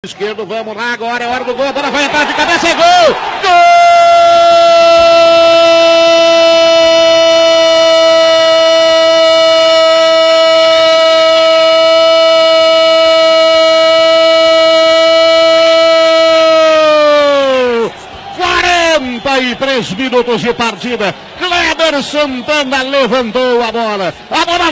Esquerdo, vamos lá, agora é hora do gol, a bola vai atrás de cabeça, é gol! Gol! 43 minutos de partida. Kleber Santana levantou a bola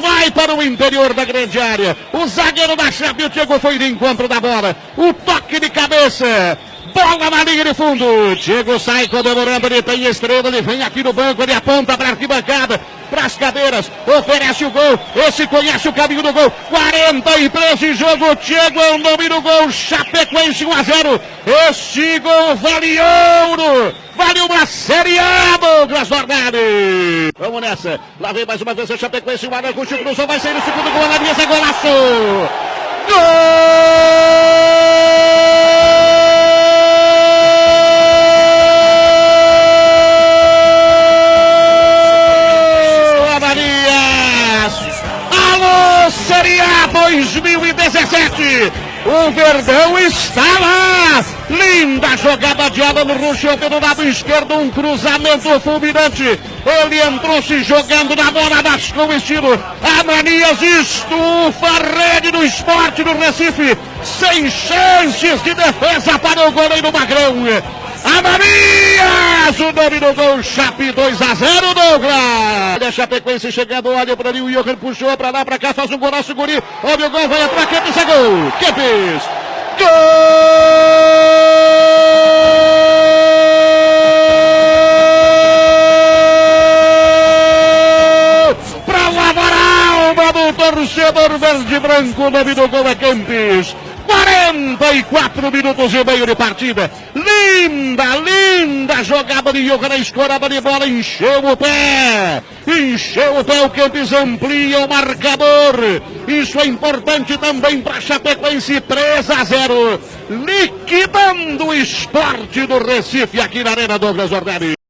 vai para o interior da grande área. O zagueiro da Chape, o Diego, foi de encontro da bola. O toque de cabeça. Bola na linha de fundo. Diego sai comemorando, ele tem estrela, ele vem aqui no banco, ele aponta para a arquibancada, para as cadeiras, oferece o gol. Esse conhece o caminho do gol. 43 de jogo. Diego é o nome do gol. Chapecoense 1-0. Este gol vale ouro. Vale uma Série A, Douglas Ornari. Vamos nessa. Lá vem mais uma vez o Chapecoense. O Arão Cuxo cruzou, vai sair o segundo gol na linha, é golaço. Gol! Alô, Série A 2017. O Verdão está lá. Linda jogada de Alan Ruschel pelo lado esquerdo. Um cruzamento fulminante. Ele entrou se jogando na bola, mas com estilo. Ananias estufa a rede do Sport do Recife. Sem chances de defesa para o goleiro Magrão. Ananias, o nome do gol. Chape 2-0, Douglas. Olha a Chapecoense chegando, olha para ali, o Johan puxou para lá, para cá, faz um golaço, guri. Olha o gol, vai entrar, Kempis, é gol. Kempis, gol! Para lavar a alma do torcedor verde e branco, o nome do gol é Kempis. 44 minutos e meio de partida. Linda jogada de Johan, escorada de bola, encheu o pé, o Kempis amplia o marcador. Isso é importante também para Chapecoense. 3-0, liquidando o Sport do Recife aqui na Arena Douglas Ornari.